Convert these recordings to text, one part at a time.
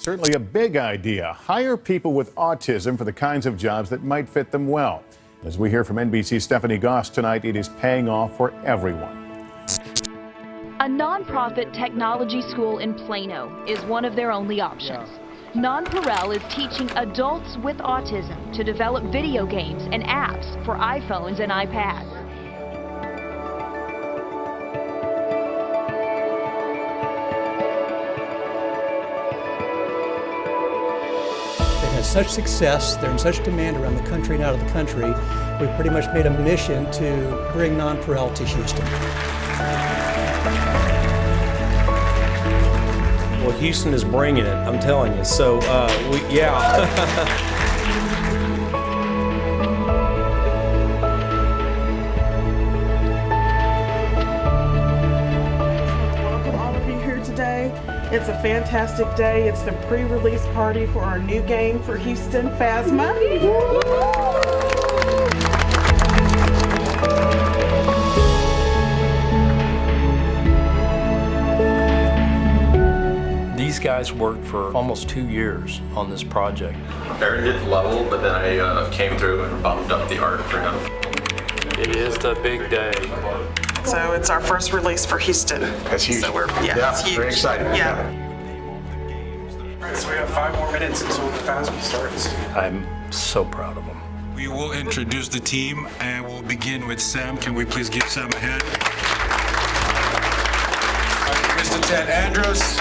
Certainly a big idea. Hire people with autism for the kinds of jobs that might fit them well. As we hear from NBC's Stephanie Goss tonight, it is paying off for everyone. A nonprofit technology school in Plano is one of their only options. nonPareil is teaching adults with autism to develop video games and apps for iPhones and iPads. They've had such success, they're in such demand around the country and out of the country, we've pretty much made a mission to bring nonPareil to Houston. Well, Houston is bringing it, I'm telling you. So, yeah. Welcome all of you here today. It's a fantastic day. It's the pre-release party for our new game for Houston, Phasma. These guys worked for almost 2 years on this project. Aaron did the level, but then I came through and bumped up the art for him. It is the big day. So it's our first release for Houston. That's huge. So Yeah, it's huge. very exciting. Yeah. All right, so we have 5 more minutes until the Phasma starts. I'm so proud of them. We will introduce the team and we'll begin with Sam. Can we please give Sam a hand? Mr. Ted Andrews.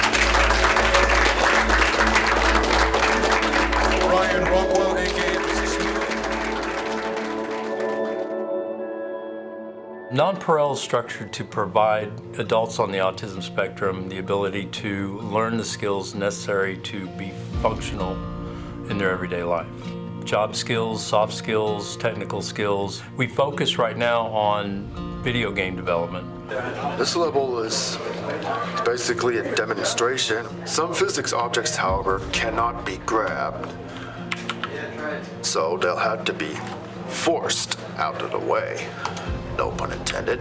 Ryan Rockwell, aka nonPareil is structured to provide adults on the autism spectrum the ability to learn the skills necessary to be functional in their everyday life. Job skills, soft skills, technical skills. We focus right now on video game development. This level is basically a demonstration. Some physics objects, however, cannot be grabbed, so they'll have to be forced out of the way. No pun intended.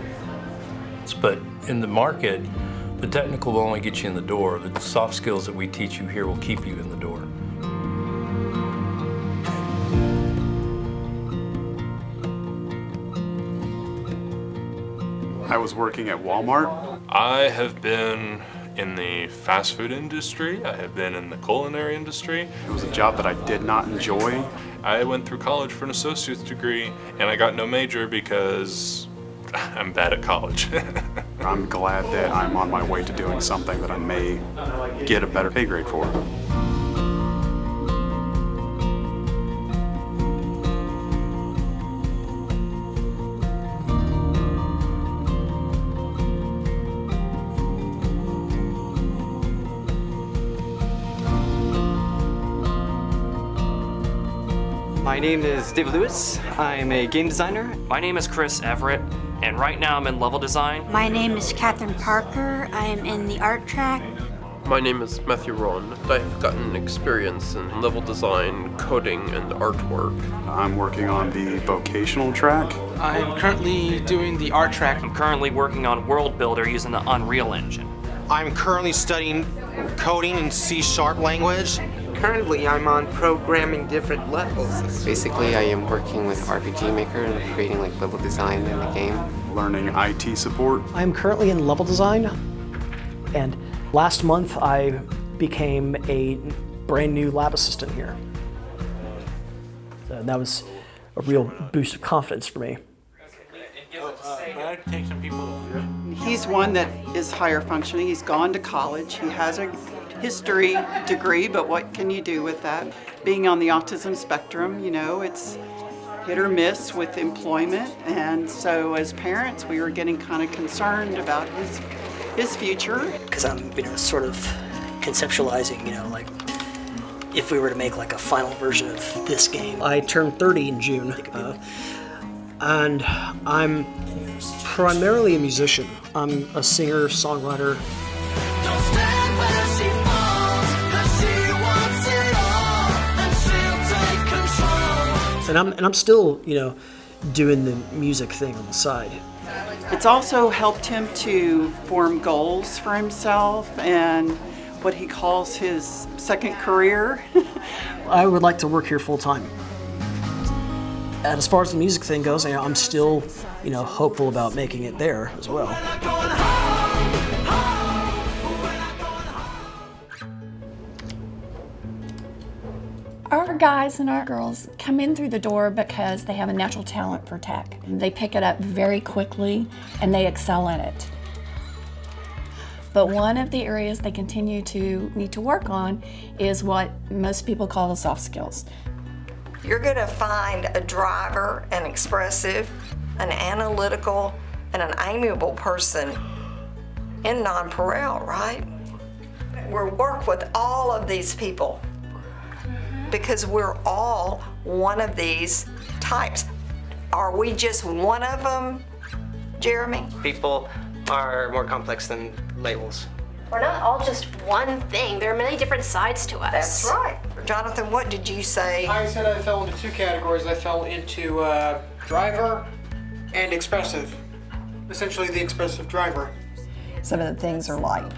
But in the market, the technical will only get you in the door. The soft skills that we teach you here will keep you in the door. I was working at Walmart. I have been in the fast food industry. I have been in the culinary industry. It was a job that I did not enjoy. I went through college for an associate's degree and I got no major because I'm bad at college. I'm glad that I'm on my way to doing something that I may get a better pay grade for. My name is David Lewis. I'm a game designer. My name is Chris Everett, and right now I'm in level design. My name is Catherine Parker. I'm in the art track. My name is Matthew Ron. I've gotten experience in level design, coding, and artwork. I'm working on the vocational track. I'm currently doing the art track. I'm currently working on World Builder using the Unreal Engine. I'm currently studying coding in C# language. Currently, I'm on programming different levels. Basically, I am working with RPG Maker and creating like level design in the game. Learning IT support. I'm currently in level design, and last month I became a brand new lab assistant here. So that was a real boost of confidence for me. He's one that is higher functioning. He's gone to college. He has a history degree, but what can you do with that? Being on the autism spectrum, you know, it's hit or miss with employment, and so as parents we were getting kind of concerned about his future. Because I'm, sort of conceptualizing, like if we were to make like a final version of this game. I turned 30 in June, and I'm primarily a musician. I'm a singer, songwriter. And I'm still, doing the music thing on the side. It's also helped him to form goals for himself and what he calls his second career. I would like to work here full time. And as far as the music thing goes, I'm still, hopeful about making it there as well. Our guys and our girls come in through the door because they have a natural talent for tech. They pick it up very quickly and they excel in it. But one of the areas they continue to need to work on is what most people call the soft skills. You're going to find a driver, an expressive, an analytical, and an amiable person in nonPareil, right? We work with all of these people because we're all one of these types. Are we just one of them, Jeremy? People are more complex than labels. We're not all just one thing. There are many different sides to us. That's right. Jonathan, what did you say? I said I fell into two categories. I fell into driver and expressive. Essentially the expressive driver. Some of the things are like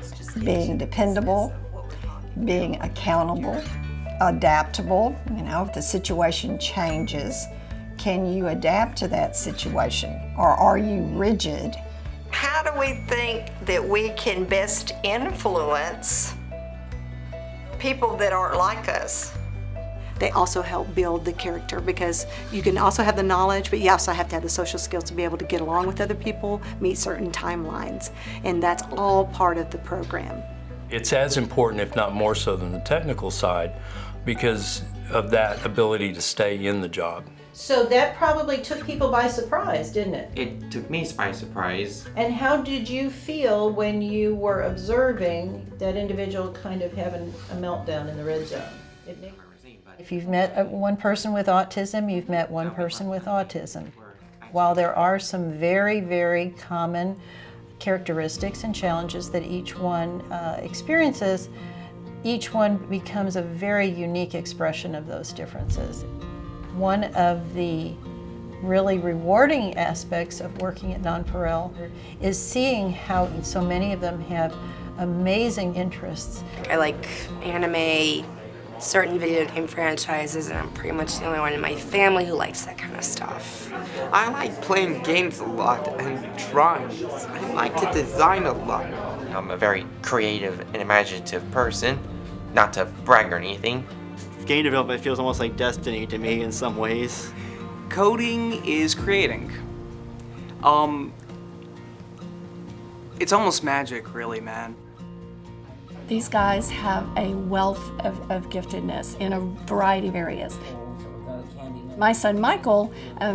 being dependable, being accountable, adaptable. If the situation changes, can you adapt to that situation, or are you rigid? How do we think that we can best influence people that aren't like us? They also help build the character, because you can also have the knowledge, but you also have to have the social skills to be able to get along with other people, meet certain timelines, and that's all part of the program. It's as important, if not more so, than the technical side because of that ability to stay in the job. So that probably took people by surprise, didn't it? It took me by surprise. And how did you feel when you were observing that individual kind of having a meltdown in the red zone? If you've met one person with autism, you've met one person with autism. While there are some very, very common characteristics and challenges that each one experiences, each one becomes a very unique expression of those differences. One of the really rewarding aspects of working at nonPareil is seeing how so many of them have amazing interests. I like anime, certain video game franchises, and I'm pretty much the only one in my family who likes that kind of stuff. I like playing games a lot and drawing. I like to design a lot. I'm a very creative and imaginative person, not to brag or anything. Game development feels almost like destiny to me in some ways. Coding is creating. It's almost magic, really, man. These guys have a wealth of giftedness in a variety of areas. My son Michael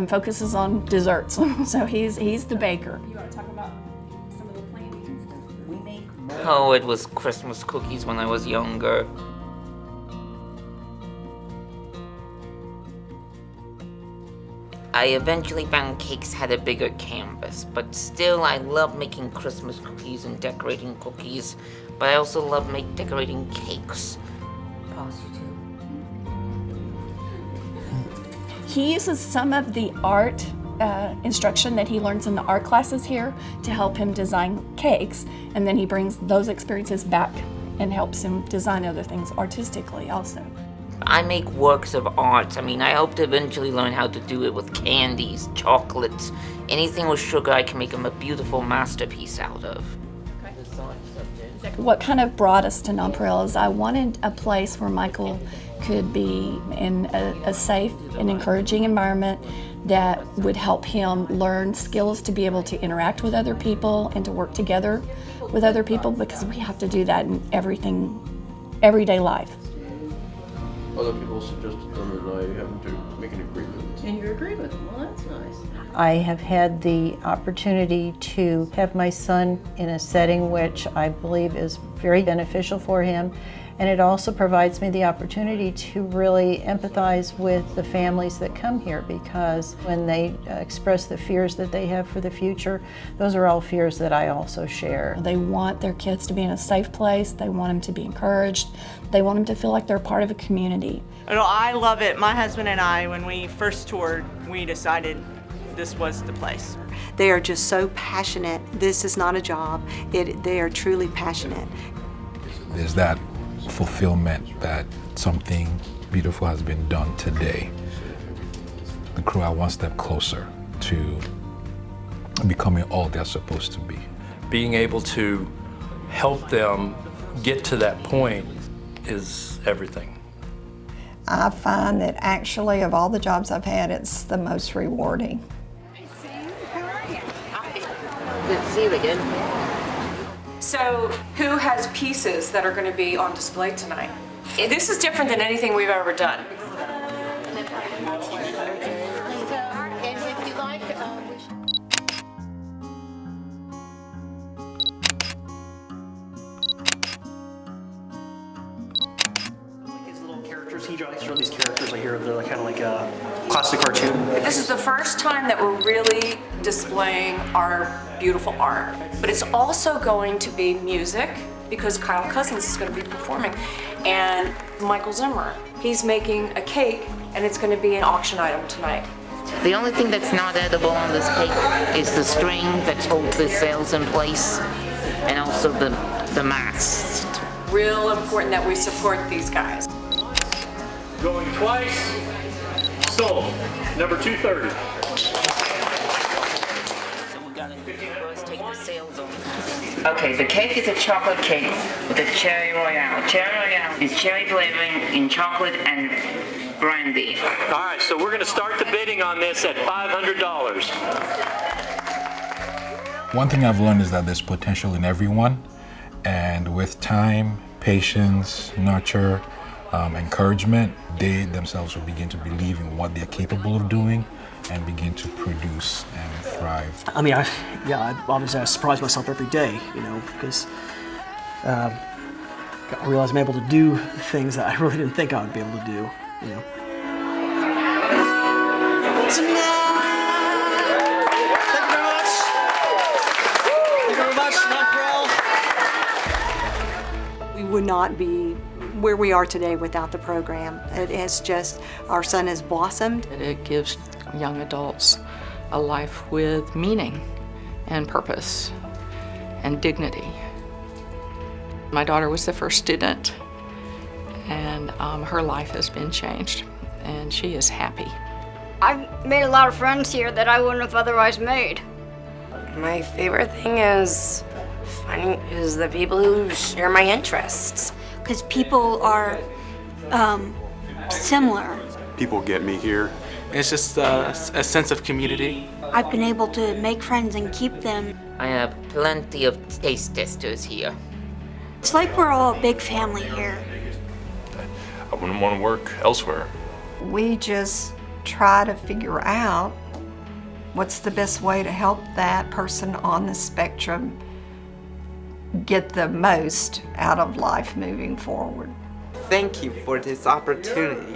focuses on desserts, so he's the baker. You want to talk about some of the plannings that we make? Oh, it was Christmas cookies when I was younger. I eventually found cakes had a bigger canvas, but still I love making Christmas cookies and decorating cookies, but I also love decorating cakes. He uses some of the art instruction that he learns in the art classes here to help him design cakes, and then he brings those experiences back and helps him design other things artistically also. I make works of art. I hope to eventually learn how to do it with candies, chocolates, anything with sugar I can make them a beautiful masterpiece out of. What kind of brought us to nonPareil is I wanted a place where Michael could be in a safe and encouraging environment that would help him learn skills to be able to interact with other people and to work together with other people, because we have to do that in everyday life. Other people suggested them and I happened to make an agreement. And you agreed with them. Well, that's nice. I have had the opportunity to have my son in a setting which I believe is very beneficial for him, and it also provides me the opportunity to really empathize with the families that come here, because when they express the fears that they have for the future, those are all fears that I also share. They want their kids to be in a safe place, they want them to be encouraged, they want them to feel like they're part of a community. I love it. My husband and I, when we first toured, we decided this was the place. They are just so passionate. This is not a job. They are truly passionate. There's that fulfillment that something beautiful has been done today. The crew are one step closer to becoming all they're supposed to be. Being able to help them get to that point is everything. I find that actually of all the jobs I've had, it's the most rewarding. Good to see you again. So, who has pieces that are going to be on display tonight? This is different than anything we've ever done. He draws these characters I hear. They're kind of like a classic cartoon. This is the first time that we're really displaying our beautiful art. But it's also going to be music, because Kyle Cousins is going to be performing. And Michael Zimmer, he's making a cake, and it's going to be an auction item tonight. The only thing that's not edible on this cake is the string that holds the sails in place, and also the mast. Real important that we support these guys. Going twice, sold. Number 230. Okay, the cake is a chocolate cake with a cherry royale. Cherry royale is cherry flavoring in chocolate and brandy. All right, so we're going to start the bidding on this at $500. One thing I've learned is that there's potential in everyone, and with time, patience, nurture, encouragement, they themselves will begin to believe in what they're capable of doing and begin to produce and thrive. I mean, obviously I surprise myself every day, because I realize I'm able to do things that I really didn't think I would be able to do, We would not be where we are today without the program. It is just, our son has blossomed. It gives young adults a life with meaning and purpose and dignity. My daughter was the first student, and her life has been changed, and she is happy. I've made a lot of friends here that I wouldn't have otherwise made. My favorite thing is the people who share my interests. Because people are similar. People get me here. It's just a sense of community. I've been able to make friends and keep them. I have plenty of taste testers here. It's like we're all a big family here. I wouldn't want to work elsewhere. We just try to figure out what's the best way to help that person on the spectrum get the most out of life moving forward. Thank you for this opportunity.